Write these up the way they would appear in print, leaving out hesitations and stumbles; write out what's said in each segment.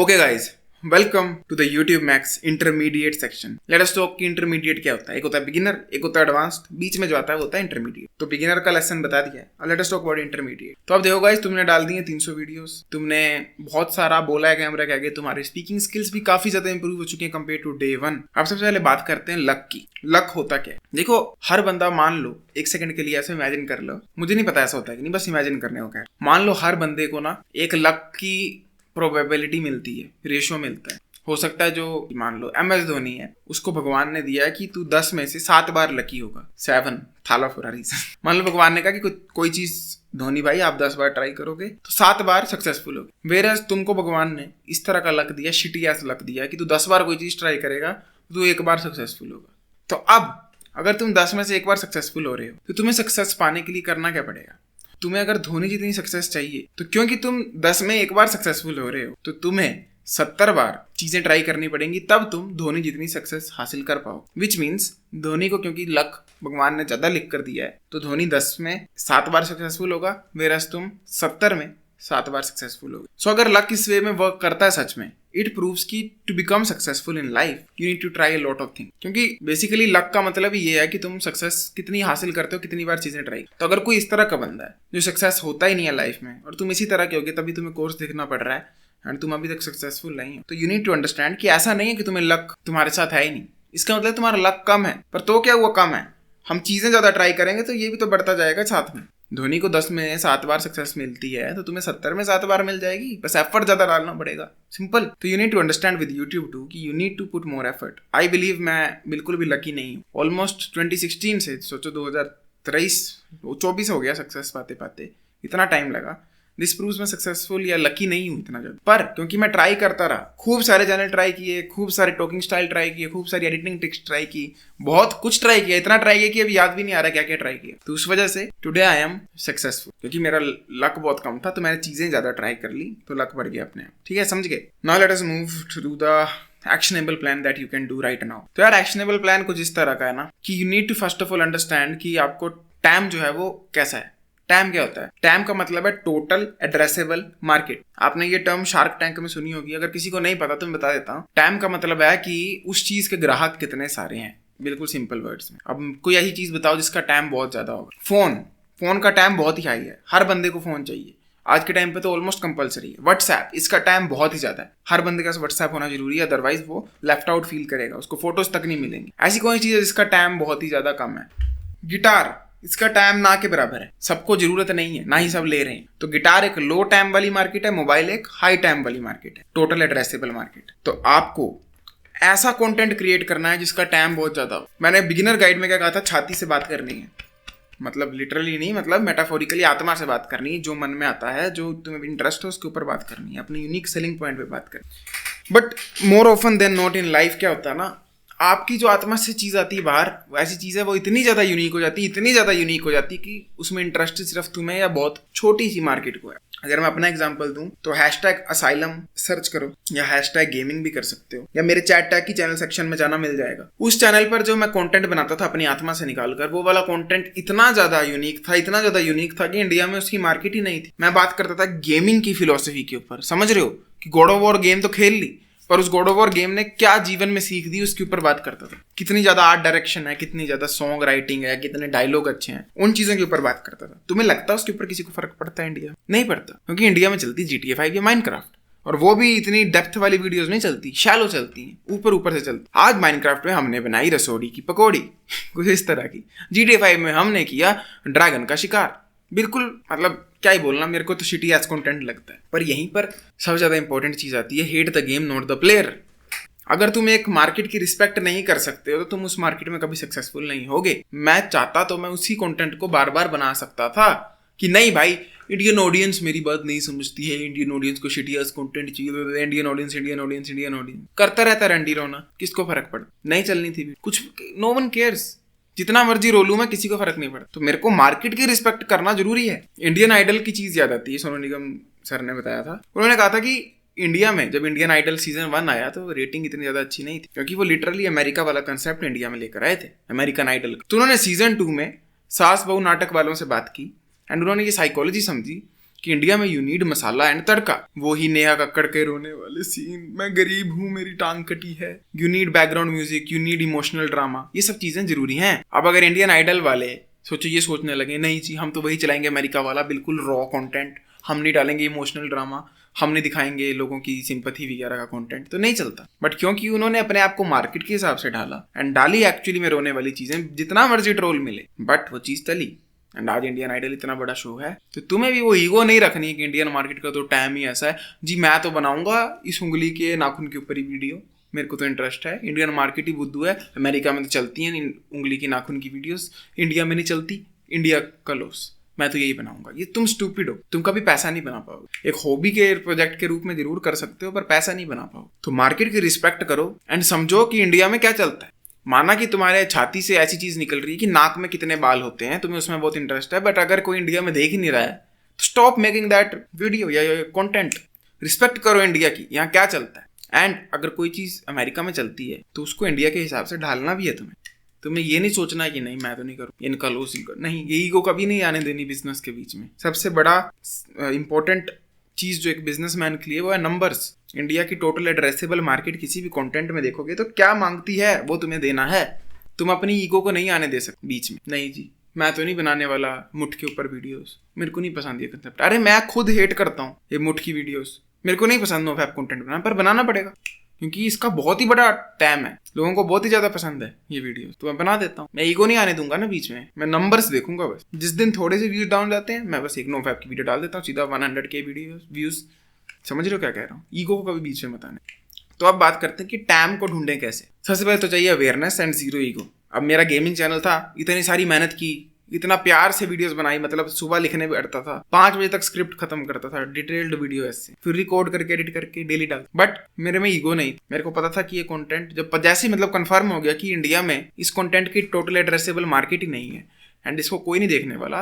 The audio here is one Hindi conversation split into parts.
Okay guys, welcome to the YouTube max intermediate section. Let us talk कि इंटरमीडिएट क्या होता है। एक होता है बिगिनर, एक होता है एडवांस्ड, बीच में जो आता है वो होता है इंटरमीडिएट। तो बिगिनर का लेसन बता दिया है और late us talk about intermediate. तो अब देखो गाइज, तुमने डाल दी है 300 वीडियोस, तुमने बहुत सारा बोला है कैमरा के आगे, तुम्हारी स्पीकिंग स्किल्स भी काफी ज्यादा इंप्रूव हो चुकी है कंपेयर टू डे वन। अब सबसे पहले बात करते हैं लक की। लक होता क्या है? देखो, हर बंदा, मान लो एक सेकंड के लिए ऐसे इमेजिन कर लो, मुझे नहीं पता ऐसा होता है कि नहीं, बस इमेजिन करने को क्या है। मान लो हर बंदे को ना एक लक की प्रोबेबिलिटी मिलती है, रेशियो मिलता है। हो सकता है जो मान लो MS धोनी है, उसको भगवान ने दिया है कि तू 10 में से 7 बार लकी होगा। 7 थाला फॉर अ रीजन। मान लो भगवान ने कहा कि कोई चीज धोनी भाई आप 10 बार ट्राई करोगे तो 7 बार सक्सेसफुल होगे। वेरएज तुमको भगवान ने इस तरह का लक दिया, शिटी ऐसा लक दिया कि तू 10 बार कोई चीज ट्राई करेगा तो तू 1 बार सक्सेसफुल होगा। तो अब अगर तुम 10 में से 1 बार सक्सेसफुल हो रहे हो तो तुम्हें सक्सेस पाने के लिए करना क्या पड़ेगा? तुम्हें अगर धोनी जितनी सक्सेस चाहिए तो क्योंकि तुम 10 में 1 बार सक्सेसफुल हो रहे हो तो तुम्हें 70 बार चीजें ट्राई करनी पड़ेंगी, तब तुम धोनी जितनी सक्सेस हासिल कर पाओ। विच मीन्स धोनी को क्योंकि लक भगवान ने ज्यादा लिख कर दिया है तो धोनी 10 में 7 बार सक्सेसफुल होगा, वेरस तुम 70 में 7 बार सक्सेसफुल होगे। सो अगर लक इस वे में वर्क करता है सच में, इट प्रूव्स कि to become successful in life you need to try a lot of thing. क्योंकि बेसिकली लक का मतलब ये है कि तुम सक्सेस कितनी हासिल करते हो, कितनी बार चीजें ट्राई। तो अगर कोई इस तरह का बंदा है जो सक्सेस होता ही नहीं है लाइफ में और तुम इसी तरह के होगे, तभी तुम्हें कोर्स देखना पड़ रहा है एंड तुम अभी तक सक्सेसफुल नहीं हो, तो यू नीड टू अंडरस्टैंड कि ऐसा नहीं है कि तुम्हें लक तुम्हारे साथ है ही नहीं। इसका मतलब तुम्हारा लक कम है, पर तो क्या हुआ कम है, हम चीजें ज्यादा ट्राई करेंगे तो ये भी तो बढ़ता जाएगा साथ में। धोनी को 10 में 7 बार सक्सेस मिलती है तो तुम्हें 70 में 7 बार मिल जाएगी, बस एफर्ट ज्यादा डालना पड़ेगा, सिंपल। तो you need to understand with YouTube to कि you need to put more effort. I believe मैं बिल्कुल भी लकी नहीं हूँ। ऑलमोस्ट 2016 से सोचो 2023-24 हो गया सक्सेस पाते पाते, इतना टाइम लगा। दिस प्रूव्स मैं सक्सेसफुल या लकी नहीं हूँ इतना ज्यादा, पर क्योंकि मैं ट्राई करता रहा, खूब सारे चैनल ट्राई किए, खूब सारे टॉकिंग स्टाइल ट्राई किए, खूब सारी एडिटिंग ट्रिक्स ट्राई की, बहुत कुछ ट्राई किया, इतना ट्राई किया कि अभी याद भी नहीं आ रहा क्या क्या ट्राई किया। तो उस वजह से टुडे आई एम सक्सेसफुल। क्योंकि मेरा लक बहुत कम था तो मैंने चीजें ज्यादा ट्राई कर ली तो लक बढ़ गया अपने आप। ठीक है, समझ गए? Now let us move to the actionable plan that you can do right now. तो यार एक्शनेबल प्लान कुछ इस तरह का है ना कि you need to first of all understand कि आपको टाइम जो है वो कैसा है। टैम क्या होता है? टैम का मतलब है टोटल एड्रेसेबल मार्केट। आपने ये टर्म शार्क टैंक में सुनी होगी, अगर किसी को नहीं पता तो मैं बता देता हूँ। टैम का मतलब है कि उस चीज के ग्राहक कितने सारे हैं, बिल्कुल सिंपल वर्ड्स में। अब कोई ऐसी चीज बताओ जिसका टैम बहुत ज्यादा होगा। फोन का टैम बहुत ही हाई है, हर बंदे को फोन चाहिए आज के टाइम पे तो ऑलमोस्ट कंपलसरी है। व्हाट्सएप, इसका टाइम बहुत ही ज्यादा है, हर बंदे का व्हाट्सएप होना जरूरी है, अदरवाइज वो लेफ्ट आउट फील करेगा, उसको फोटोज तक नहीं मिलेंगे। ऐसी कोई चीज है जिसका टाइम बहुत ही ज्यादा कम है। गिटार, इसका टाइम ना के बराबर है, सबको जरूरत नहीं है, ना ही सब ले रहे हैं। तो गिटार एक लो टाइम वाली मार्केट है, मोबाइल एक हाई टाइम वाली मार्केट है, टोटल एड्रेसेबल मार्केट। तो आपको ऐसा कंटेंट क्रिएट करना है जिसका टाइम बहुत ज्यादा हो। मैंने बिगिनर गाइड में क्या कहा था? छाती से बात करनी है, मतलब लिटरली नहीं, मतलब मेटाफोरिकली आत्मा से बात करनी है। जो मन में आता है, जो तुम्हें इंटरेस्ट हो, उसके ऊपर बात करनी है, अपनी यूनिक सेलिंग पॉइंट पे बात करनी। But more often than not in life क्या होता है ना, आपकी जो आत्मा से चीज आती है बाहर, वैसी चीज है वो इतनी ज्यादा यूनिक हो जाती है, इतनी ज्यादा यूनिक हो जाती है कि उसमें इंटरेस्ट सिर्फ तुम्हें या बहुत छोटी सी मार्केट को है। अगर मैं अपना एग्जांपल दूं तो #asylum सर्च करो या #gaming भी कर सकते हो, या मेरे चैट टैग की चैनल सेक्शन में जाना मिल जाएगा। उस चैनल पर जो मैं कंटेंट बनाता था अपनी आत्मा से निकाल कर, वो वाला कंटेंट इतना ज्यादा यूनिक था, इतना ज्यादा यूनिक था कि इंडिया में उसकी मार्केट ही नहीं थी। मैं बात करता था गेमिंग की फिलोसफी के ऊपर, समझ रहे हो कि गॉड ऑफ वॉर गेम तो खेल ली, पर उस गॉड ऑफ वॉर गेम ने क्या जीवन में सीख दी उसके ऊपर बात करता था। कितनी ज्यादा आर्ट डायरेक्शन है, कितनी ज्यादा सॉन्ग राइटिंग है, कितने डायलॉग अच्छे हैं, उन चीजों के ऊपर बात करता था। तुम्हें लगता है उसके ऊपर किसी को फर्क पड़ता है? इंडिया नहीं पड़ता, क्योंकि इंडिया में चलती GTA 5 या माइनक्राफ्ट, और वो भी इतनी डेप्थ वाली वीडियोस नहीं चलती, शैलो चलती हैं, ऊपर ऊपर से चलती। आज माइनक्राफ्ट में हमने बनाई रसोड़ी की पकौड़ी, कुछ इस तरह की। GTA 5 में हमने किया ड्रैगन का शिकार। बिल्कुल, मतलब क्या ही बोलना, मेरे को तो शिटी एज कंटेंट लगता है। पर यहीं पर सबसे ज्यादा इंपॉर्टेंट चीज आती है, hate the game not the player. अगर तुम एक मार्केट की रिस्पेक्ट नहीं कर सकते हो तो तुम उस मार्केट में कभी सक्सेसफुल नहीं होगे। मैं चाहता तो मैं उसी कंटेंट को बार बार बना सकता था कि नहीं भाई, इंडियन ऑडियंस मेरी बात नहीं समझती है, इंडियन ऑडियंस को शिटियस कंटेंट चाहिए, इंडियन ऑडियंस करता रहता रंडी रोना, किसको फर्क पड़ा? नहीं चलनी थी कुछ, नो वन केयर्स, जितना मर्जी रोलू मैं, किसी को फर्क नहीं पड़ा। तो मेरे को मार्केट की रिस्पेक्ट करना जरूरी है। इंडियन आइडल की चीज याद आती है, सोनू निगम सर ने बताया था। उन्होंने कहा था कि इंडिया में जब इंडियन आइडल सीजन 1 आया तो रेटिंग इतनी ज्यादा अच्छी नहीं थी, क्योंकि वो लिटरली अमेरिका वाला कंसेप्ट इंडिया में लेकर आए थे, अमेरिकन आइडल। तो उन्होंने सीजन 2 में सास बहू नाटक वालों से बात की एंड उन्होंने ये साइकोलॉजी समझी कि इंडिया में यू नीड मसाला एंड तड़का। वो ही नेहा कक्कड़ के रोने वाले सीन, मैं गरीब हूँ मेरी टांग कटी है, you need background music, you need emotional drama, ये सब चीजें जरूरी हैं। अब अगर इंडियन आइडल वाले ये सोचने लगे नहीं जी हम तो वही चलाएंगे अमेरिका वाला, बिल्कुल रॉ कंटेंट, हम नहीं डालेंगे इमोशनल ड्रामा, हम नहीं दिखाएंगे लोगों की सिंपैथी वगैरह का कंटेंट, तो नहीं चलता। बट क्योंकि उन्होंने अपने आप को मार्केट के हिसाब से ढाला एंड डाली एक्चुअली में रोने वाली चीजें, जितना मर्जी ट्रोल मिले बट वो चीज चली। एंड आज इंडियन आइडल इतना बड़ा शो है, तो तुम्हें भी वो ईगो नहीं रखनी है कि इंडियन मार्केट का तो टाइम ही ऐसा है जी, मैं तो बनाऊंगा इस उंगली के नाखून के ऊपर ही वीडियो, मेरे को तो इंटरेस्ट है, इंडियन मार्केट ही बुद्धू है, अमेरिका में तो चलती हैं उंगली की नाखून की वीडियोस, इंडिया में नहीं चलती, इंडिया का लॉस, मैं तो यही बनाऊंगा। ये तुम स्टूपिड हो, तुम कभी पैसा नहीं बना पाओगे। एक हॉबी के प्रोजेक्ट के रूप में जरूर कर सकते हो पर पैसा नहीं बना पाओगे। तो मार्केट की रिस्पेक्ट करो एंड समझो कि इंडिया में क्या चलता है। माना कि तुम्हारे छाती से ऐसी चीज निकल रही है कि नाक में कितने बाल होते हैं, तुम्हें उसमें बहुत इंटरेस्ट है, बट अगर कोई इंडिया में देख ही नहीं रहा है तो स्टॉप मेकिंग दैट वीडियो या कंटेंट। रिस्पेक्ट करो इंडिया की, यहाँ क्या चलता है। एंड अगर कोई चीज अमेरिका में चलती है तो उसको इंडिया के हिसाब से ढालना भी है तुम्हें ये नहीं सोचना है कि नहीं मैं तो नहीं करूँ, इनका लॉस नहीं, ये ईगो कभी नहीं आने देनी बिजनेस के बीच में। सबसे बड़ा इंपॉर्टेंट चीज जो एक बिजनेसमैन के लिए वो है नंबर्स। इंडिया की टोटल एड्रेसेबल मार्केट किसी भी कंटेंट में देखोगे तो क्या मांगती है वो तुम्हें देना है। तुम अपनी ईगो को नहीं आने दे सकते बीच में, नहीं जी मैं तो नहीं बनाने वाला मुठ के ऊपर वीडियोस, मेरे को नहीं पसंद ये कंसेप्ट। अरे मैं खुद हेट करता हूँ ये मुठ की वीडियोस, मेरे को नहीं पसंद नो फैप कंटेंट बनाना, पर बनाना पड़ेगा क्योंकि इसका बहुत ही बड़ा टैम है, लोगों को बहुत ही ज्यादा पसंद है ये वीडियो, तो मैं बना देता हूँ। मैं ईगो नहीं आने दूंगा ना बीच में, मैं नंबर्स देखूंगा बस। जिस दिन थोड़े से व्यूज डाउन जाते हैं मैं बस एक नो फैप की वीडियो डाल देता हूँ, सीधा 100K व्यूज। समझ रहे हो क्या कह रहा हूँ, ईगो को कभी बीच में मत आने। तो अब बात करते हैं कि टैम को ढूंढें कैसे। सबसे पहले तो चाहिए अवेयरनेस एंड जीरो ईगो। अब मेरा गेमिंग चैनल था, इतनी सारी मेहनत की, इतना प्यार से वीडियोस बनाई, मतलब सुबह लिखने बैठता था, 5 बजे तक स्क्रिप्ट खत्म करता था, डिटेल्ड वीडियो ऐसे, फिर रिकॉर्ड करके एडिट करके डेली डाल। बट मेरे में ईगो नहीं, मेरे को पता था कि ये कंटेंट जब जैसे मतलब कंफर्म हो गया कि इंडिया में इस कंटेंट की टोटल एड्रेसेबल मार्केट ही नहीं है एंड इसको कोई नहीं देखने वाला,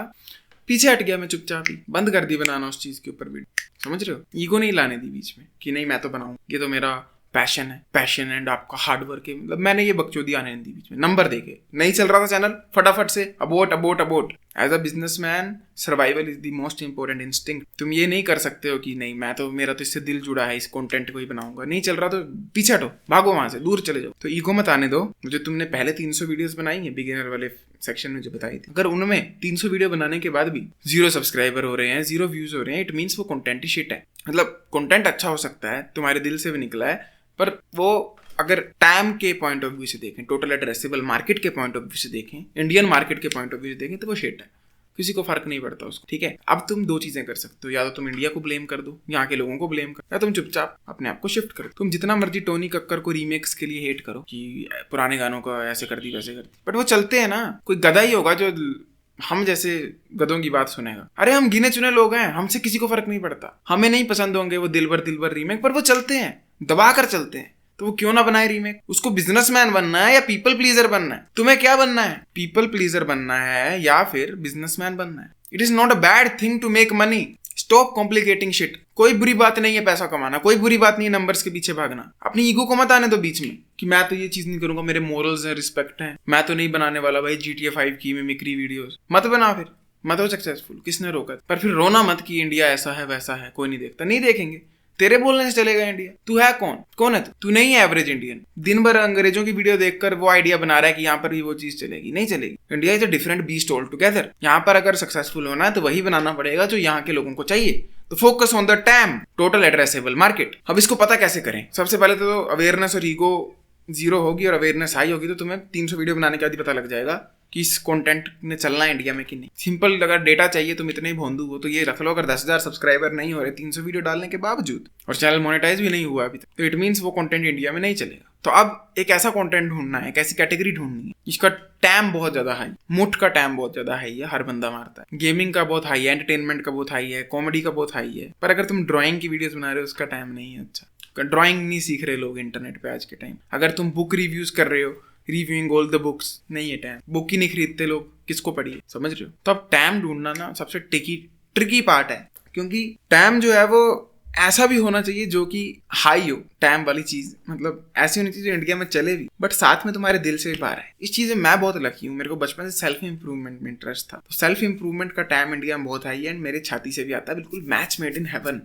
पीछे हट गया मैं चुपचाप ही, बंद कर दी बनाना उस चीज के ऊपर वीडियो। समझ रहे हो, ईगो नहीं लाने दी बीच में कि नहीं मैं तो बनाऊं, ये तो मेरा पैशन है, पैशन एंड आपका हार्ड वर्क है, मतलब मैंने ये बकचोदी आने नहीं दी बीच में। नंबर देके नहीं चल रहा था चैनल, फटाफट से अबोट। As a businessman survival is the most important instinct. तुम ये नहीं कर सकते हो कि नहीं मैं तो, मेरा तो इससे दिल जुड़ा है, इस कंटेंट को ही बनाऊंगा, नहीं चल रहा तो पीछे हटो, भागो वहां से, दूर चले जाओ। तो ईगो मत आने दो। जो तुमने पहले 300 वीडियोस बनाई है बिगिनर वाले सेक्शन में जो बताई थी, अगर उनमें 300 वीडियो बनाने के बाद भी 0 सब्सक्राइबर हो रहे हैं, 0 व्यूज हो रहे हैं, इट मीन्स वो कंटेंट ही शिट है। मतलब कंटेंट अच्छा हो सकता है, तुम्हारे दिल से भी निकला है, पर वो अगर टाइम के पॉइंट ऑफ व्यू से देखें, टोटल एड्रेसेबल मार्केट के पॉइंट ऑफ व्यू से देखें, इंडियन मार्केट के पॉइंट ऑफ व्यू से देखें, तो वो शिट है, किसी को फर्क नहीं पड़ता उसको। ठीक है, अब तुम 2 चीजें कर सकते हो, या तो तुम इंडिया को ब्लेम कर दो, यहाँ के लोगों को ब्लेम कर, या तुम चुपचाप अपने आप को शिफ्ट करो। तुम जितना मर्जी टोनी कक्कर को रीमेक्स के लिए हेट करो कि पुराने गानों को ऐसे कर दी वैसे कर दी, बट वो चलते हैं ना। कोई गधा ही होगा जो हम जैसे गधों की बात सुनेगा। अरे हम गिने चुने लोग हैं, हमसे किसी को फर्क नहीं पड़ता, हमें नहीं पसंद होंगे वो दिलबर रीमेक, पर वो चलते हैं, दबा कर चलते हैं, तो वो क्यों ना बनाए रीमेक। उसको बिजनेसमैन बनना है या पीपल प्लीजर बनना है? तुम्हें क्या बनना है, पीपल प्लीजर बनना है या फिर बिजनेसमैन बनना है? It is not a bad thing to make money, stop complicating shit. कोई बुरी बात नहीं है पैसा कमाना, कोई बुरी बात नहीं है नंबर्स के पीछे भागना। अपनी ईगो को मत आने दो बीच में कि मैं तो ये चीज नहीं करूंगा, मेरे मोरल्स हैं, रिस्पेक्ट है, मैं तो नहीं बनाने वाला भाई GTA 5 की मिमिक्री वीडियोस। मत बना, फिर मत हो सक्सेसफुल, किसने रोका? पर फिर रोना मत कि इंडिया ऐसा है वैसा है, कोई नहीं देखता। नहीं देखेंगे, तेरे बोलने से चलेगा इंडिया? तू है कौन है तू नहीं है एवरेज इंडियन, दिन भर अंग्रेजों की वीडियो देखकर वो आइडिया बना रहा है कि यहाँ पर भी वो चीज चलेगी, नहीं चलेगी। India is a different beast all together. यहाँ पर अगर सक्सेसफुल होना है तो वही बनाना पड़ेगा जो यहाँ के लोगों को चाहिए। तो focus on the time, total addressable market. अब इसको पता कैसे करें? सबसे पहले तो अवेयरनेस और ईगो 0 होगी और अवेयरनेस हाई होगी, तो तुम्हें 300 वीडियो बनाने के बाद ही पता लग जाएगा कि इस कंटेंट ने चलना है इंडिया में कि नहीं। सिंपल, अगर डेटा चाहिए तुम इतने ही भोंदू हो तो ये रख लो, अगर 10,000 सब्सक्राइबर नहीं हो रहे 300 वीडियो डालने के बावजूद, और चैनल मोनेटाइज भी नहीं हुआ अभी तक, तो इट मीन्स वो कंटेंट इंडिया में नहीं चलेगा। तो अब एक ऐसा कंटेंट ढूंढना है, एक ऐसी कैटेगरी ढूंढनी है जिसका टैम बहुत ज्यादा हाई, मुठ का टैम बहुत ज्यादा हाई है, हर बंदा मारता है। गेमिंग का बहुत हाई है, एंटरटेनमेंट का बहुत हाई है, कॉमेडी का बहुत हाई है। पर अगर तुम ड्राइंग की वीडियोस बना रहे हो उसका टैम नहीं है अच्छा। ड्राइंग नहीं सीख रहे लोग इंटरनेट पे आज के टाइम। अगर तुम बुक रिव्यूज कर रहे हो, रिव्यूइंग ऑल द बुक्स, नहीं है टाइम, बुक ही नहीं खरीदते लोग, किसको पढ़िए? समझ रहे हो? तो अब टाइम ढूंढना ना सबसे ट्रिकी पार्ट है, क्योंकि टाइम जो है वो ऐसा भी होना चाहिए जो कि हाई हो, टैम वाली चीज, मतलब ऐसी होनी चाहिए जो इंडिया में चले भी बट साथ में तुम्हारे दिल से भी बाहर है। इस चीज में मैं बहुत लकी हूँ, मेरे को बचपन से सेल्फ इंप्रूवमेंट में इंटरेस्ट था, तो सेल्फ इंप्रूवमेंट का टैम इंडिया में बहुत हाई है एंड मेरे छाती से भी आता है, बिल्कुल मैच मेड इन हेवन।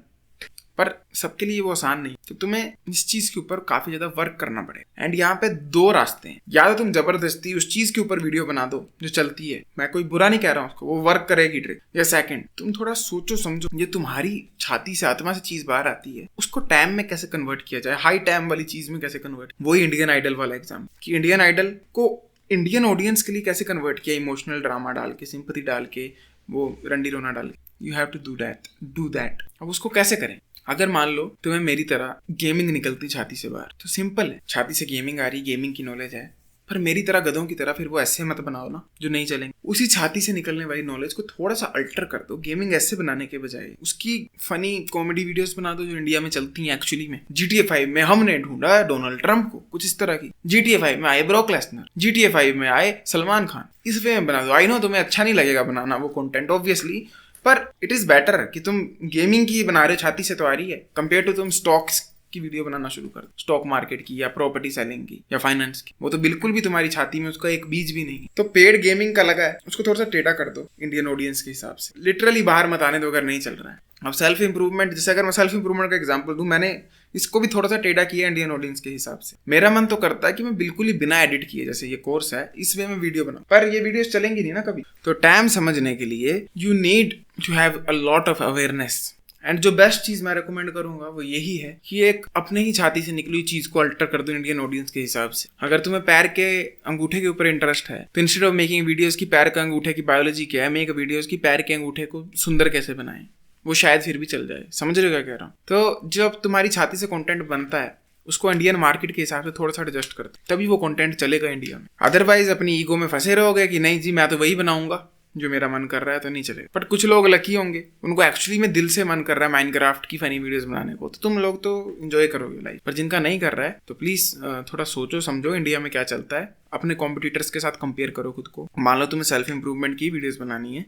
पर सबके लिए वो आसान नहीं, तो तुम्हें इस चीज के ऊपर काफी ज्यादा वर्क करना पड़ेगा। एंड यहाँ पे दो रास्ते हैं, या तो तुम जबरदस्ती उस चीज के ऊपर वीडियो बना दो जो चलती है, मैं कोई बुरा नहीं कह रहा हूँ उसको, वो वर्क करेगी ट्रिक, या सेकंड तुम थोड़ा सोचो समझो, ये तुम्हारी छाती से आत्मा से चीज बाहर आती है, उसको टाइम में कैसे कन्वर्ट किया जाए, हाई टाइम वाली चीज में कैसे कन्वर्ट। वही इंडियन आइडल वाला एग्जाम, कि इंडियन आइडल को इंडियन ऑडियंस के लिए कैसे कन्वर्ट किया, इमोशनल ड्रामा डाल के, सिंपैथी डाल के, वो रंडी रोना डाल के। You have to do that. अब उसको कैसे करें? अगर मान लो तुम्हें मेरी तरह गेमिंग निकलती छाती से बाहर, तो सिंपल है, छाती से गेमिंग आ रही, गेमिंग की नॉलेज है, पर मेरी तरह गधों की तरह फिर वो ऐसे मत बनाओ ना जो नहीं चलेंगे। उसी छाती से निकलने वाली नॉलेज को थोड़ा सा अल्टर कर दो, गेमिंग ऐसे बनाने के बजाय उसकी फनी कॉमेडी वीडियोस बना दो जो इंडिया में चलती हैं एक्चुअली में। GTA 5 में हमने ढूंढा डोनाल्ड ट्रंप को, कुछ इस तरह की। GTA 5 में आए ब्रॉक लेसनर, GTA 5 में आए सलमान खान, इस वे में बना दो। आई नो तुम्हें अच्छा नहीं लगेगा बनाना वो कंटेंट ऑब्वियसली, पर इट इज बेटर कि तुम गेमिंग की बना रहे हो, छाती से तो आ रही है, कंपेयर टू तुम स्टॉक्स की वीडियो बनाना शुरू कर दो, स्टॉक मार्केट की या प्रॉपर्टी सेलिंग की या फाइनेंस की, वो तो बिल्कुल भी तुम्हारी छाती में उसका एक बीज भी नहीं। तो पेड गेमिंग का लगा है, उसको थोड़ा सा टेढ़ा कर दो इंडियन ऑडियंस के हिसाब से, लिटरली बाहर मत आने दो अगर नहीं चल रहा है। अब सेल्फ इंप्रूवमेंट, जैसे अगर मैं सेल्फ इंप्रूवमेंट का एग्जांपल दूं, मैंने इसको भी थोड़ा सा टेढ़ा किया इंडियन ऑडियंस के हिसाब से। मेरा मन तो करता है कि मैं बिल्कुल ही बिना एडिट किए, जैसे ये कोर्स है इस वे में वीडियो बनाऊं, पर ये वीडियोस चलेंगी नहीं ना कभी। तो टाइम समझने के लिए you need to have a lot of awareness. And जो बेस्ट चीज मैं रेकमेंड करूंगा वो यही है कि एक अपने ही छाती से निकली हुई चीज को अल्टर कर दो इंडियन ऑडियंस के हिसाब से। अगर तुम्हें पैर के अंगूठे के ऊपर इंटरेस्ट है, तो इंस्टेड ऑफ मेकिंग वीडियोस की पैर के अंगूठे की बायोलॉजी क्या है, मेक वीडियोस की पैर के अंगूठे को सुंदर कैसे बनाएं, वो शायद फिर भी चल जाए। समझ रहे हो क्या कह रहा हूँ? तो जब तुम्हारी छाती से कंटेंट बनता है, उसको इंडियन मार्केट के हिसाब से थोड़ा सा एडजस्ट कर दो, तभी वो कंटेंट चलेगा इंडिया में। अदरवाइज अपनी ईगो में फंसे रहोगे कि नहीं जी मैं तो वही बनाऊंगा जो मेरा मन कर रहा है, तो नहीं चलेगा। बट कुछ लोग लकी होंगे, उनको एक्चुअली में दिल से मन कर रहा है माइनक्राफ्ट की फनी वीडियोस बनाने को, तो तुम लोग तो एंजॉय करोगे लाइफ। पर जिनका नहीं कर रहा है तो प्लीज थोड़ा सोचो समझो इंडिया में क्या चलता है, अपने कॉम्पिटिटर्स के साथ कंपेयर करो खुद को। मान लो तुम्हें सेल्फ इंप्रूवमेंट की वीडियोस बनानी है,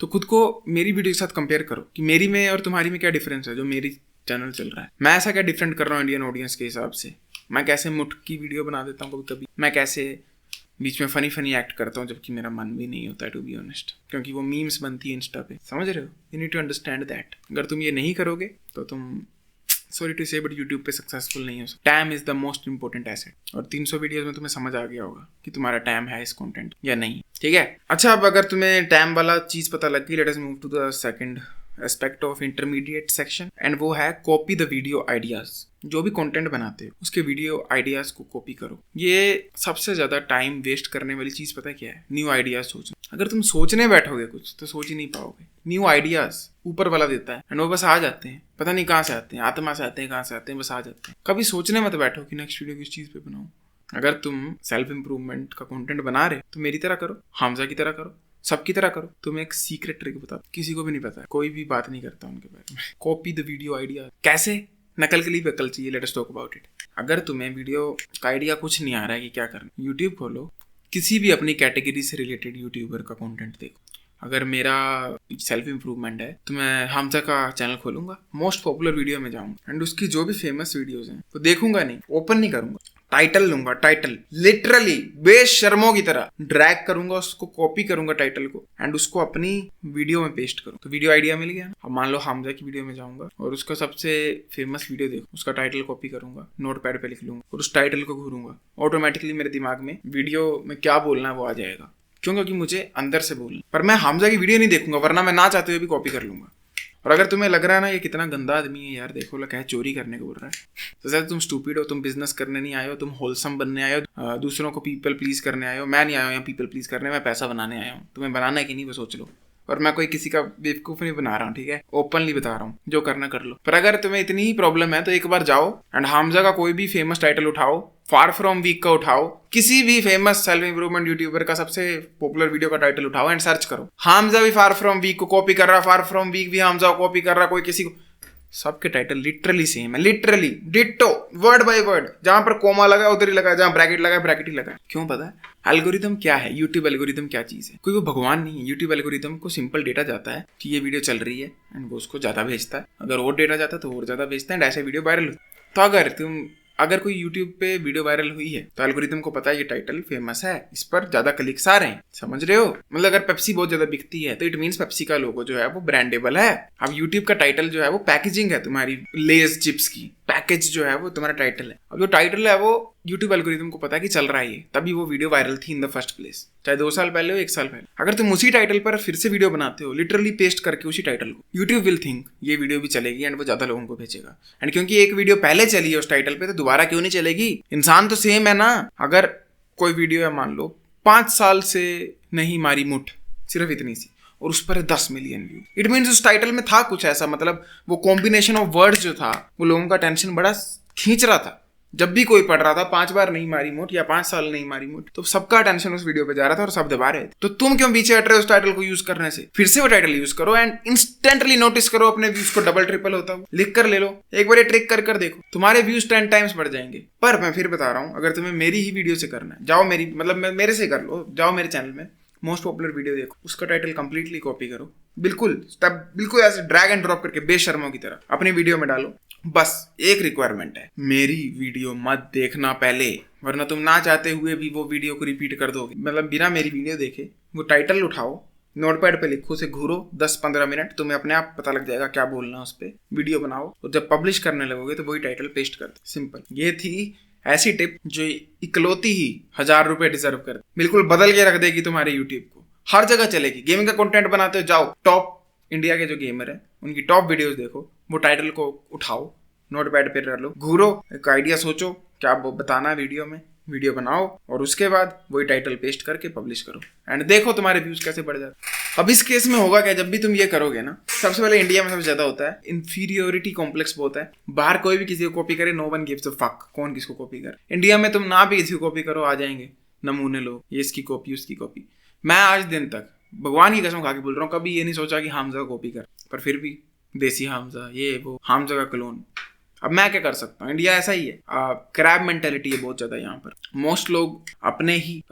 तो खुद को मेरी वीडियो के साथ कंपेयर करो कि मेरी में और तुम्हारी में क्या डिफरेंस है जो मेरी चैनल चल रहा है। मैं ऐसा क्या डिफरेंट कर रहा हूँ इंडियन ऑडियंस के हिसाब से, मैं कैसे मुठ की वीडियो बना देता हूँ कभी कभी, मैं कैसे बीच में फनी एक्ट करता हूँ जबकि मेरा मन भी नहीं होता है टू बी ऑनेस्ट, क्योंकि वो मीम्स बनती है इंस्टा पे। समझ रहे हो? You need to understand that. अगर तुम ये नहीं करोगे तो तुम sorry to say but YouTube पे सक्सेसफुल नहीं हो सकते। Time is the most important asset. और 300 वीडियोस में तुम्हें समझ आ गया होगा कि तुम्हारा टाइम है इस कंटेंट या नहीं। ठीक है, अच्छा अब अगर तुम्हें टाइम वाला चीज पता लग गई, let us move to the second aspect of intermediate section, and वो है कॉपी द वीडियो आइडियाज। जो भी कंटेंट बनाते हो उसके वीडियो आइडियाज को कॉपी करो। ये सबसे ज्यादा टाइम वेस्ट करने वाली चीज पता है क्या है? न्यू आइडियाज सोचना। अगर तुम सोचने बैठोगे कुछ तो सोच ही नहीं पाओगे। न्यू आइडियाज ऊपर वाला देता है एंड वो बस आ जाते हैं, पता नहीं कहाँ से आते हैं, आत्मा से आते हैं, कहाँ से आते हैं, बस आ जाते हैं। कभी सोचने मत बैठो कि नेक्स्ट वीडियो किस चीज पे बनाऊं। अगर तुम सेल्फ इंप्रूवमेंट का कंटेंट बना रहे तो मेरी तरह करो, हामजा की तरह करो, सबकी तरह करो। तुम्हें एक सीक्रेट ट्रिक बता, किसी को भी नहीं पता, कोई भी बात नहीं करता उनके बारे में। Copy the video idea. कैसे? नकल के लिए भी अकल चाहिए। Late us talk about it. अगर तुम्हें वीडियो का आइडिया कुछ नहीं आ रहा है कि क्या करना, यूट्यूब खोलो, किसी भी अपनी कैटेगरी से रिलेटेड यूट्यूबर का कंटेंट देखो। अगर मेरा सेल्फ इंप्रूवमेंट है तो मैं हामजा का चैनल खोलूंगा, मोस्ट पॉपुलर वीडियो में जाऊंगा एंड उसकी जो भी फेमस वीडियोस हैं वो देखूंगा नहीं, ओपन नहीं करूंगा, टाइटल लूंगा, टाइटल लिटरली बेशर्मों की तरह ड्रैग करूंगा, उसको कॉपी करूंगा टाइटल को एंड उसको अपनी वीडियो में पेस्ट करूँ। तो वीडियो आइडिया मिल गया। अब मान लो हामजा की वीडियो में जाऊंगा और उसका सबसे फेमस वीडियो देखो, उसका टाइटल कॉपी करूंगा, नोट पैड पे लिख लूंगा और उस टाइटल को घूरूंगा, ऑटोमेटिकली मेरे दिमाग में वीडियो में क्या बोलना है वो आ जाएगा। क्यों? क्योंकि मुझे अंदर से बोलना। पर मैं हामजा की वीडियो नहीं देखूंगा, वरना मैं ना चाहते हुए भी कॉपी कर लूंगा। और अगर तुम्हें लग रहा है ना ये कितना गंदा आदमी है यार, देखो क्या चोरी करने को बोल रहा है, तो शायद तुम स्टूपिड हो, तुम बिजनेस करने नहीं आए हो, तुम होलसम बनने आए हो, दूसरों को पीपल प्लीज करने आए हो। मैं नहीं आया हूँ यहाँ पीपल प्लीज करने, मैं पैसा बनाने आया हूँ। तुम्हें बनाना है कि नहीं वो सोच लो। और मैं कोई किसी का बेवकूफ नहीं बना रहा हूँ, ठीक है, ओपनली बता रहा हूँ, जो करना कर लो। पर अगर तुम्हें इतनी ही प्रॉब्लम है तो एक बार जाओ एंड हामजा का कोई भी फेमस टाइटल उठाओ, फार फ्रॉम वीक का उठाओ, किसी भी फेमस सेल्फ इंप्रूवमेंट यूट्यूबर का सबसे पॉपुलर वीडियो का टाइटल उठाओ एंड सर्च करो। हामजा भी फार फ्रॉम वीक को कॉपी कर रहा, फार फ्रॉम वीक भी हामजा को कॉपी कर रहा, कोई किसी को, सबके टाइटल लिटरली सेम है, literally ditto, word by word, जहां पर कोमा लगा उधर ही लगा, जहां ब्रैकेट लगा ब्रैकेट ही लगा। क्यों पता है? एल्गोरिदम क्या है, यूट्यूब एल्गोरिदम क्या चीज़ है? कोई वो भगवान नहीं है। यूट्यूब एल्गोरिदम को सिंपल डेटा जाता है कि ये वीडियो चल रही है एंड वो उसको ज़्यादा भेजता है। अगर और डेटा जाता है तो और ज़्यादा भेजता है एंड ऐसे वीडियो वायरल होता है। तो अगर कोई यूट्यूब पे वीडियो वायरल हुई है तो एल्गोरिदम को पता है ये टाइटल फेमस है, इस पर ज्यादा क्लिक्स आ रहे हैं। समझ रहे हो? मतलब अगर पेप्सी बहुत ज्यादा बिकती है तो इट मीन्स पेप्सी का लोगो जो है वो ब्रांडेबल है। अब यूट्यूब का टाइटल जो है वो पैकेजिंग है तुम्हारी लेज चिप्स की, पैकेज जो है वो तुम्हारा टाइटल है। अब जो टाइटल है वो यूट्यूब एल्गोरिथम को पता है कि चल रहा है ये, तभी वो वीडियो वायरल थी इन द फर्स्ट प्लेस, चाहे 2 साल पहले हो 1 साल पहले। अगर तुम उसी टाइटल पर फिर से वीडियो बनाते हो, लिटरली पेस्ट करके उसी टाइटल को, यूट्यूब विल थिंक ये वीडियो भी चलेगी एंड वो ज्यादा लोगों को भेजेगा। एंड क्योंकि एक वीडियो पहले चली है उस टाइटल पे तो दोबारा क्यों नहीं चलेगी? इंसान तो सेम है ना। अगर कोई वीडियो है मान लो 5 साल से नहीं मारी मुठ, सिर्फ इतनी सी, और उस पर 10 मिलियन व्यू, इट मीन्स उस टाइटल में था कुछ ऐसा, मतलब वो कॉम्बिनेशन ऑफ वर्ड्स जो था वो लोगों का टेंशन बड़ा खींच रहा था। जब भी कोई पढ़ रहा था 5 बार नहीं मारी मुठ या 5 साल नहीं मारी मुठ, तो सबका अटेंशन उस वीडियो पे जा रहा था और सब दबा रहे थे। तो तुम क्यों पीछे हट रहे हो उस टाइटल को यूज करने से? फिर से वो टाइटल यूज करो एंड इंस्टेंटली नोटिस करो अपने व्यूज को डबल ट्रिपल होता हो। लिख कर ले लो, एक बार ये ट्रिक कर देखो, तुम्हारे व्यूज 10 टाइम्स बढ़ जाएंगे। पर मैं फिर बता रहा हूँ, अगर तुम्हें मेरी ही वीडियो से करना है, जाओ मेरी, मतलब मेरे से कर लो, जाओ मेरे चैनल में मोस्ट पॉपुलर वीडियो देखो, उसका टाइटल कंप्लीटली कॉपी करो, बिल्कुल ऐसे ड्रैग एंड ड्रॉप करके बेशर्मों की तरह अपनी वीडियो में डालो। बस एक रिक्वायरमेंट है, मेरी वीडियो मत देखना पहले, वरना तुम ना चाहते हुए भी वो वीडियो को रिपीट कर दोगे। मतलब बिना मेरी वीडियो देखे वो टाइटल उठाओ, नोटपैड पे लिखो, उसे घूरो 10-15 मिनट, तुम्हें अपने आप पता लग जाएगा क्या बोलना है उस पर, वीडियो बनाओ और जब पब्लिश करने लगोगे तो वही टाइटल पेस्ट कर दो। सिंपल। ये थी ऐसी टिप जो इकलौती ही 1000 रुपए डिजर्व कर, बिल्कुल बदल के रख देगी तुम्हारे यूट्यूब को, हर जगह चलेगी। गेमिंग का कंटेंट बनाते हो, जाओ टॉप इंडिया के जो गेमर है उनकी टॉप वीडियोस देखो, वो टाइटल को उठाओ, नोटपैड पे रख लो, घूरो, एक आइडिया सोचो क्या बताना है वीडियो में, वीडियो बनाओ और उसके बाद वही टाइटल पेस्ट करके पब्लिश करो एंड देखो तुम्हारे व्यूज कैसे बढ़ जाते। अब इस केस में होगा क्या, जब भी तुम ये करोगे ना, सबसे पहले इंडिया में सबसे ज्यादा होता है इंफीरियोरिटी कॉम्प्लेक्स बहुत है। बाहर कोई भी किसी को कॉपी करे, no one gives a fuck, कौन किसको कॉपी करे। इंडिया में तुम ना भी किसी को कॉपी करो, आ जाएंगे नमूने लोग, ये इसकी कॉपी उसकी कॉपी। मैं आज दिन तक भगवान की कसम खा के बोल रहा हूँ, कभी ये नहीं सोचा कि हामजा को कॉपी कर, पर फिर भी देसी हामजा, ये वो हामजा का क्लोन। अब मैं क्या कर सकता हूँ, इंडिया ऐसा ही है, क्रैब मेंटेलिटी है बहुत ज्यादा यहाँ पर। मोस्ट लोग अपने ही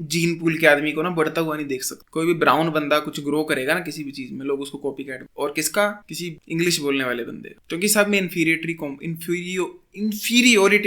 जीन पूल के आदमी को ना बढ़ता हुआ नहीं देख सकते। कोई भी ब्राउन बंदा कुछ ग्रो करेगा ना किसी भी चीज में, लोग उसको कॉपी कैट, और किसका, किसी इंग्लिश बोलने वाले बंदे, क्योंकि सब में इंफीरियोरिटी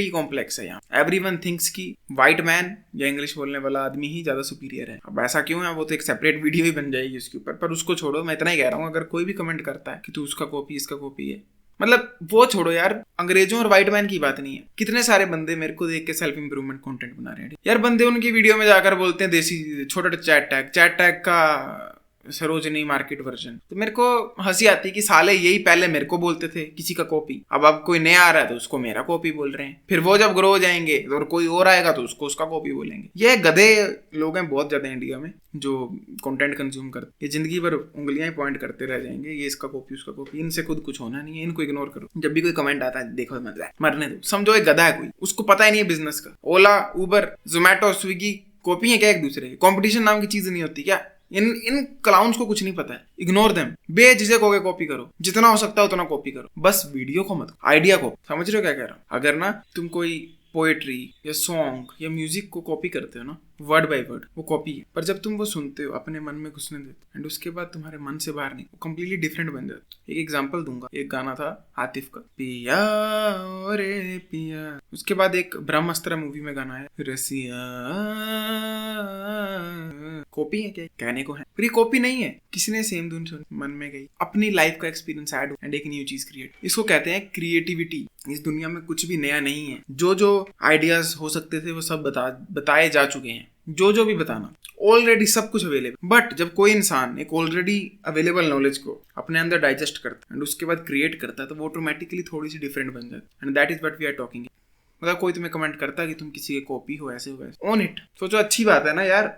कॉम्प्लेक्स है यहाँ। एवरीवन थिंक्स कि व्हाइट मैन या इंग्लिश बोलने वाला आदमी ही ज्यादा सुपीरियर है। अब ऐसा क्यों है, वो तो एक सेपरेट वीडियो ही बन जाएगी उसके ऊपर, पर उसको छोड़ो। मैं इतना ही कह रहा हूँ, अगर कोई भी कमेंट करता है कि तू उसका कॉपी इसका कॉपी है, मतलब वो छोड़ो यार, अंग्रेजों और व्हाइट मैन की बात नहीं है। कितने सारे बंदे मेरे को देख के सेल्फ इंप्रूवमेंट कंटेंट बना रहे हैं यार। बंदे उनकी वीडियो में जाकर बोलते हैं देसी छोटा चैट टैग का सरोजनी मार्केट वर्जन, तो मेरे को हंसी आती है कि साले यही पहले मेरे को बोलते थे किसी का कॉपी, अब कोई नया आ रहा है तो उसको मेरा कॉपी बोल रहे हैं, फिर वो जब ग्रो हो जाएंगे और कोई और आएगा तो उसको उसका कॉपी बोलेंगे। ये गधे लोग हैं बहुत ज्यादा इंडिया में जो कंटेंट कंज्यूम करते, ये जिंदगी भर उंगलियां पॉइंट करते रह जाएंगे, ये इसका कॉपी उसका कॉपी। इनसे खुद कुछ होना नहीं है, इनको इग्नोर करो। जब भी कोई कमेंट आता है देखो मरने दो, समझो एक गधा है कोई, उसको पता ही नहीं है बिजनेस का। ओला, उबर, जोमैटो, स्विगी कॉपी है क्या एक दूसरे की? कॉम्पिटिशन नाम की चीज नहीं होती क्या? इन क्लाउन्स को कुछ नहीं पता है, इग्नोर देम। बेझिझक होके कॉपी करो, जितना हो सकता है उतना कॉपी करो, बस वीडियो को मत, आइडिया को। समझ रहे हो क्या कह रहा हूँ? अगर ना तुम कोई पोएट्री या सॉन्ग या म्यूजिक को कॉपी करते हो ना, वर्ड बाय वर्ड, वो कॉपी है, पर जब तुम वो सुनते हो अपने मन में घुसने देते एंड उसके बाद तुम्हारे मन से बाहर नहीं, वो कंप्लीटली डिफरेंट बन जाता। एक एग्जांपल दूंगा, एक गाना था आतिफ का, पिया रे पिया, उसके बाद एक ब्रह्मास्त्र मूवी में गाना है रसिया। कॉपी है क्या? कहने को है, पर ये कॉपी नहीं है, किसी ने सेम धुन सुनी, मन में गई, अपनी लाइफ का एक्सपीरियंस ऐड एंड एक न्यू चीज क्रिएट। इसको कहते हैं क्रिएटिविटी। इस दुनिया में कुछ भी नया नहीं है, जो आइडियाज हो सकते थे वो सब बताए जा चुके हैं, जो भी बताना, ऑलरेडी सब कुछ अवेलेबल। बट जब कोई इंसान एक ऑलरेडी अवेलेबल नॉलेज को अपने अंदर डाइजेस्ट करता है एंड उसके बाद क्रिएट करता है, तो वो ऑटोमेटिकली थोड़ी सी डिफरेंट बन जाती है and that is what we are talking. मतलब कोई तुम्हें कमेंट करता है कि तुम किसी के कॉपी हो, ऐसे हो, वैसे, ऑन इट। सोचो अच्छी बात है ना यार।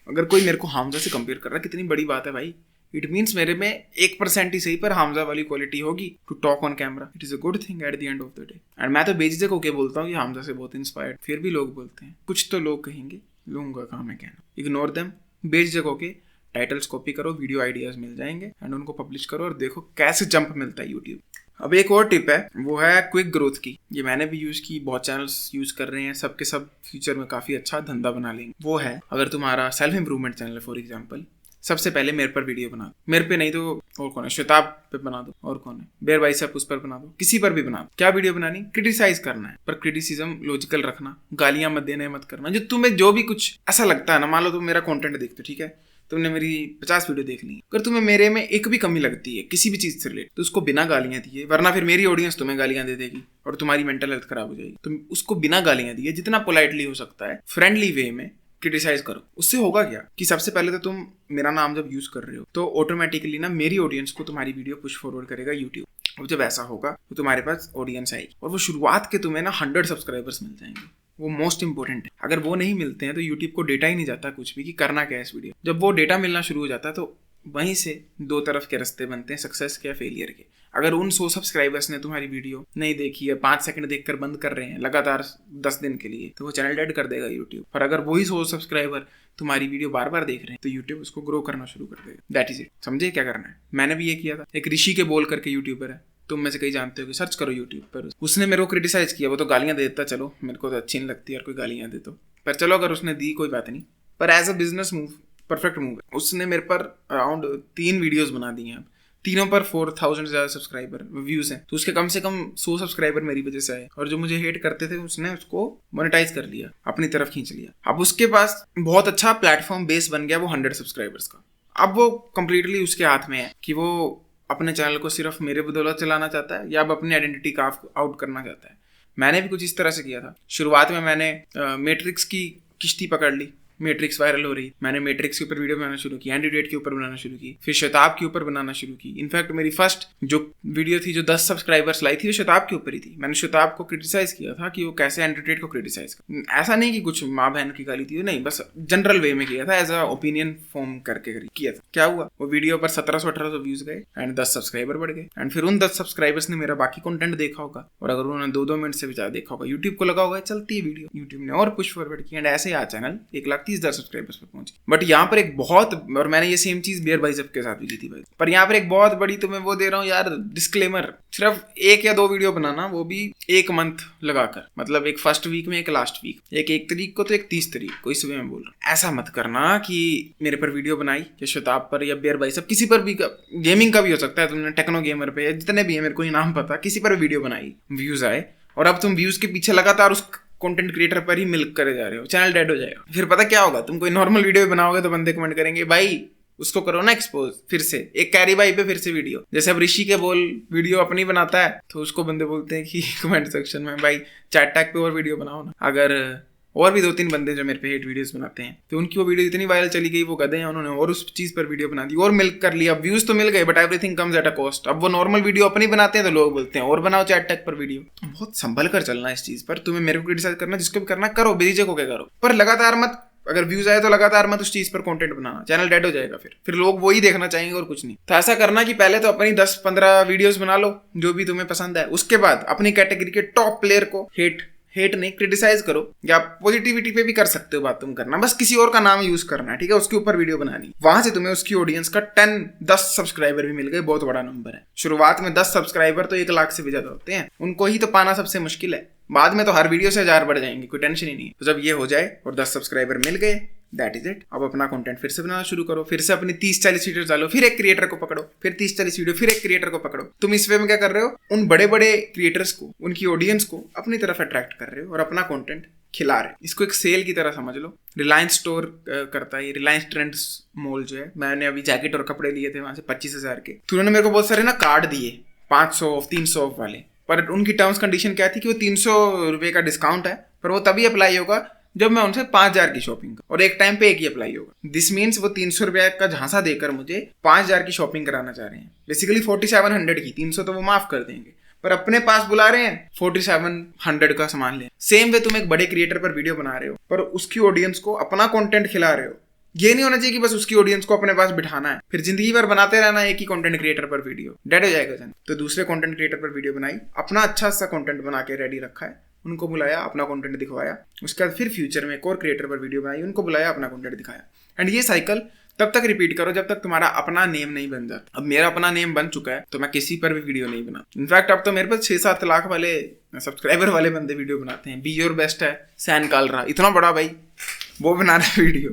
अगर कोई मेरे को हामजा से कंपेयर कर रहा है, कितनी बड़ी बात है भाई। इट मीन्स मेरे में 1% ही सही पर हामजा वाली क्वालिटी होगी to talk on camera. It is a good thing at the end of the day. And मैं तो बेझिझक होके बोलता हूँ कि हामजा से बहुत इंस्पायर्ड, फिर भी लोग बोलते हैं, कुछ तो लोग कहेंगे, लोगों का काम है कहना, इग्नोर देम। बेझिझक होके टाइटल्स कॉपी करो, वीडियो आइडियाज मिल जाएंगे एंड उनको पब्लिश करो और देखो कैसे जंप मिलता है यूट्यूब। अब एक और टिप है, वो है क्विक ग्रोथ की। ये मैंने भी यूज की, बहुत चैनल्स यूज कर रहे हैं, सबके सब फ्यूचर में काफी अच्छा धंधा बना लेंगे। वो है, अगर तुम्हारा सेल्फ इंप्रूवमेंट चैनल है फॉर एग्जाम्पल, सबसे पहले मेरे पर वीडियो बना दो। मेरे पे नहीं तो और कौन है, श्वेताब पे बना दो, और कौन है, बेयर बाइसेप, उस पर बना दो, किसी पर भी बना दो। क्या वीडियो बनानी? क्रिटिसाइज करना है, पर क्रिटिसिज्म लॉजिकल रखना, गालियां मत देना, मत करना। जो तुम्हें जो भी कुछ ऐसा लगता है ना, मान लो तुम मेरा कंटेंट देखते हो, ठीक है, तुमने मेरी 50 वीडियो देख ली, अगर तुम्हें मेरे में एक भी कमी लगती है किसी भी चीज से रिलेटेड, तो उसको बिना गालियां दिए, वरना फिर मेरी ऑडियंस तुम्हें गालियां दे देगी और तुम्हारी मेंटल हेल्थ खराब हो जाएगी। तुम उसको बिना गालियां दिए, जितना पोलाइटली हो सकता है, फ्रेंडली वे में क्रिटिसाइज करो। उससे होगा क्या कि सबसे पहले तो तुम मेरा नाम जब यूज कर रहे हो तो ऑटोमेटिकली ना मेरी ऑडियंस को तुम्हारी वीडियो पुश फॉरवर्ड करेगा यूट्यूब। और जब ऐसा होगा तो तुम्हारे पास ऑडियंस आएगी, और वो शुरुआत के तुम्हें ना 100 सब्सक्राइबर्स मिल जाएंगे। वो मोस्ट इंपॉर्टेंट है। अगर वो नहीं मिलते हैं तो यूट्यूब को डेटा ही नहीं जाता कुछ भी कि करना क्या है इस वीडियो। जब वो डेटा मिलना शुरू हो जाता है तो वहीं से दो तरफ के रास्ते बनते हैं, सक्सेस के या फेलियर के। अगर उन 100 सब्सक्राइबर्स ने तुम्हारी वीडियो नहीं देखी है, 5 सेकंड देखकर बंद कर रहे हैं लगातार 10 दिन के लिए, तो वो चैनल डेड कर देगा यूट्यूब। पर अगर वही 100 सब्सक्राइबर तुम्हारी वीडियो बार बार देख रहे हैं तो यूट्यूब उसको ग्रो करना शुरू कर देगा। That is it. समझे क्या करना है? मैंने भी ये किया था। एक ऋषि के बोल करके यूट्यूबर है, तुम में से कई जानते हो कि सर्च करो यूट्यूब पर। उसने मेरे को क्रिटिसाइज किया, वो तो गालियां देता, चलो मेरे को तो अच्छी नहीं लगती यार कोई गालियां दे तो, पर चलो अगर उसने दी कोई बात नहीं, पर as a business move perfect move है। उसने मेरे पर अराउंड 3 वीडियोस बना दी हैं, तीनों पर 4000 से ज़्यादा सब्सक्राइबर व्यूज हैं। तो उसके कम से कम 100 सब्सक्राइबर मेरी वजह से आए, और जो मुझे हेट करते थे उसने उसको मोनेटाइज कर लिया, अपनी तरफ खींच लिया। अब उसके पास बहुत अच्छा प्लेटफॉर्म बेस बन गया वो 100 सब्सक्राइबर्स का। अब वो कंप्लीटली उसके हाथ में है कि वो अपने चैनल को सिर्फ मेरे बदौलत चलाना चाहता है या अब अपनी आइडेंटिटी का आउट करना चाहता है। मैंने भी कुछ इस तरह से किया था। शुरुआत में मैंने मैट्रिक्स की किश्ती पकड़ ली, मैट्रिक्स वायरल हो रही, मैंने मैट्रिक्स के ऊपर वीडियो बनाना शुरू की, एंड्रॉइड 8 के ऊपर बनाना शुरू की, फिर शताब के ऊपर बनाना शुरू की। इनफैक्ट मेरी फर्स्ट जो वीडियो थी जो 10 सब्सक्राइबर्स लाई थी वो शताब के ऊपर ही थी। मैंने शताब को क्रिटिसाइज किया था कि वो कैसे एंड्रॉइड 8 को क्रिटिसाइज कर, ऐसा नहीं कि कुछ माँ बहन की गाली थी, नहीं, बस जनरल वे में किया था, एज अ ओपिनियन फॉर्म करके किया था। क्या हुआ, वो वीडियो पर 1700-1800 व्यूज गए एंड 10 सब्सक्राइबर बढ़ गए। एंड फिर उन 10 सब्सक्राइबर्स ने मेरा बाकी कंटेंट देखा होगा, और अगर उन्होंने 2-2 मिनट से भी ज्यादा देखा होगा, यूट्यूब को लगा होगा चलती है वीडियो, यूट्यूब ने और पुश फॉरवर्ड किया एंड ऐसे आज चैनल 1,30,000 सब्सक्राइबर्स पहुंची। बट यहाँ पर एक बहुत, और मैंने ये सेम चीज बेयर बाइसेप के साथ भी की थी भाई, पर यहाँ पर एक बहुत बड़ी तुम्हें वो दे रहा हूँ यार डिस्क्लेमर, सिर्फ 1 या 2 वीडियो बनाना, वो भी 1 मंथ लगाकर, मतलब एक फर्स्ट वीक में, एक लास्ट वीक, एक 1 तारीख को तो एक 30 तारीख को, इस वे में बोल रहा हूँ। ऐसा मत करना कि मेरे पर वीडियो बनाई या शताब पर या बेयर बाइसेप, किसी पर भी, गेमिंग का भी हो सकता है, तुमने टेक्नो गेमर पे, जितने भी है मेरे को ही नाम पता, किसी पर वीडियो बनाई, व्यूज आए, और अब तुम व्यूज के पीछे लगातार उस कंटेंट क्रिएटर पर ही मिल्क करे जा रहे हो, चैनल डेड हो जाएगा। फिर पता क्या होगा, तुम कोई नॉर्मल वीडियो बनाओगे तो बंदे कमेंट करेंगे भाई उसको करो ना एक्सपोज, फिर से एक कैरी भाई पे फिर से वीडियो। जैसे अब ऋषि के बोल वीडियो अपनी बनाता है तो उसको बंदे बोलते हैं कि कमेंट सेक्शन में भाई चैट टैग पे और वीडियो बनाओ ना। अगर और भी 2-3 बंदे जो मेरे पे हेट वीडियोस बनाते हैं तो उनकी वो वीडियो इतनी वायरल चली गई, वो गधे हैं, उन्होंने और उस चीज पर वीडियो बना दी और मिल्क कर लिया, व्यूज तो मिल गए but everything comes at a cost. अब वो नॉर्मल वीडियो अपनी बनाते हैं तो लोग बोलते हैं और बनाओ चैट टैग पर वीडियो। बहुत संभल कर चलना इस चीज पर। तुम्हें मेरे को क्रिटिसाइज करना, जिसको भी करना करो, बेझिझक होकर करो, पर लगातार मत, अगर व्यूज आए तो लगातार मत उस चीज पर कंटेंट बनाना, चैनल डेड हो जाएगा। फिर लोग वही देखना चाहेंगे और कुछ नहीं। तो ऐसा करना कि पहले तो अपनी 10-15 वीडियोस बना लो जो भी तुम्हें पसंद है, उसके बाद अपनी कैटेगरी के टॉप प्लेयर को हेट नहीं क्रिटिसाइज करो, या पॉजिटिविटी पे भी कर सकते हो बात तुम करना, बस किसी और का नाम यूज करना है, ठीक है, उसके ऊपर वीडियो बनानी। वहां से तुम्हें उसकी ऑडियंस का 10 सब्सक्राइबर भी मिल गए, बहुत बड़ा नंबर है। शुरुआत में 10 सब्सक्राइबर तो 1 लाख से भी ज्यादा होते हैं, उनको ही तो पाना सबसे मुश्किल है, बाद में तो हर वीडियो से 1000 बढ़ जाएंगे, कोई टेंशन ही नहीं। तो जब ये हो जाए और 10 सब्सक्राइबर मिल गए, दैट इज इट। अब अपना कंटेंट फिर से बनाना शुरू करो, फिर से अपनी 30-40 वीडियो डालो, फिर एक क्रिएटर को पकड़ो, फिर 30-40 वीडियो, फिर एक क्रिएटर को पकड़ो। तुम इस वे में क्या कर रहे हो, उन बड़े बड़े क्रिएटर्स को, उनकी ऑडियंस को अपनी तरफ अट्रैक्ट कर रहे हो और अपना कंटेंट खिला रहे हो। इसको एक सेल की तरह समझ लो। रिलायंस स्टोर करता है, रिलायंस ट्रेंड्स मॉल जो है, मैंने अभी जैकेट और कपड़े लिए थे वहां से 25,000 के, तो उन्होंने मेरे को बहुत सारे ना कार्ड दिए 500-300 वाले, पर उनकी टर्म्स कंडीशन क्या थी कि वो 300 रुपये का डिस्काउंट है, पर वो तभी अप्लाई होगा जब मैं उनसे 5,000 की शॉपिंग कर, और एक टाइम पे एक ही अप्लाई होगा। दिस मीन्स वो 300 रुपये का झांसा देकर मुझे 5,000 की शॉपिंग कराना चाह रहे हैं, बेसिकली 4700 की। 300 तो वो माफ कर देंगे, पर अपने पास बुला रहे हैं 4700 का सामान ले। सेम वे तुम एक बड़े क्रिएटर पर वीडियो बना रहे हो, पर उसकी ऑडियंस को अपना कंटेंट खिला रहे हो। ये नहीं होना चाहिए कि बस उसकी ऑडियंस को अपने पास बिठाना है, फिर जिंदगी भर बनाते रहना एक ही कंटेंट क्रिएटर पर वीडियो, डेड हो जाएगा जन। तो दूसरे कंटेंट क्रिएटर पर वीडियो बनाई, अपना अच्छा सा कंटेंट बना के रेडी रखा है, उनको बुलाया, अपना कंटेंट दिखवाया, उसके बाद फिर फ्यूचर में एक और क्रिएटर पर वीडियो बनाई, उनको बुलाया, अपना कंटेंट दिखाया। एंड ये साइकिल तब तक रिपीट करो जब तक तुम्हारा अपना नेम नहीं बन जाता। अब मेरा अपना नेम बन चुका है तो मैं किसी पर भी वीडियो नहीं बना। इनफैक्ट अब तो मेरे पास 6-7 लाख वाले सब्सक्राइबर वाले बंदे वीडियो बनाते हैं। बी योर बेस्ट है सैन कालरा, इतना बड़ा भाई, वो बना रहा है वीडियो।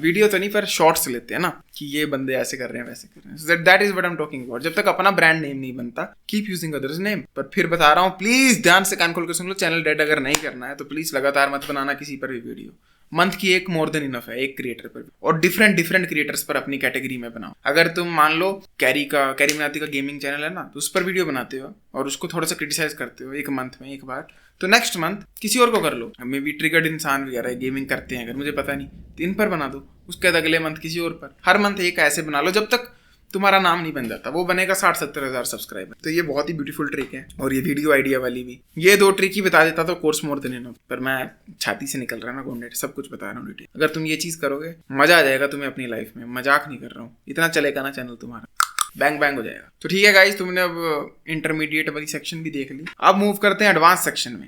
वीडियो तो नहीं पर शॉर्ट्स लेते हैं ना कि ये बंदे ऐसे कर रहे हैं वैसे कर रहे हैं। That is what I am talking about. जब तक अपना ब्रांड नेम नहीं बनता कीप यूजिंग अदर्स नेम। पर फिर बता रहा हूँ प्लीज ध्यान से कान खोल के सुन लो, चैनल डेड अगर नहीं करना है तो प्लीज लगातार मत बनाना किसी पर भी वीडियो। मंथ की एक मोर देन इनफ है, एक क्रिएटर पर, और डिफरेंट क्रिएटर्स पर अपनी कैटेगरी में बनाओ। अगर तुम मान लो कैरी मनाती का गेमिंग चैनल है ना, तो उस पर वीडियो बनाते हो और उसको थोड़ा सा क्रिटिसाइज करते हो एक मंथ में एक बार, तो नेक्स्ट मंथ किसी और को कर लो। मे भी ट्रिगर्ड इंसान वगैरह गेमिंग करते हैं अगर, मुझे पता नहीं, तो इन पर बना दो। उसके बाद अगले मंथ किसी और पर, हर मंथ एक ऐसे बना लो जब तक तुम्हारा नाम नहीं बन जाता। वो बनेगा 60-70 हज़ार सब्सक्राइबर। तो ये बहुत ही ब्यूटीफुल ट्रिक है। और ये वीडियो आइडिया वाली भी, ये 2 ट्रिक ही बता देता तो कोर्स मोर देन इनफ। पर मैं छाती से निकल रहा है ना गोंडेट, सब कुछ बता रहा हूँ डिटेल। अगर तुम ये चीज़ करोगे मजा आ जाएगा तुम्हें अपनी लाइफ में, मजाक नहीं कर रहा हूँ। इतना चलेगा ना चैनल तुम्हारा, बैंग बैंग हो जाएगा। तो ठीक है गाइस, तुमने अब इंटरमीडिएट वाली सेक्शन भी देख ली। अब मूव करते हैं एडवांस सेक्शन में।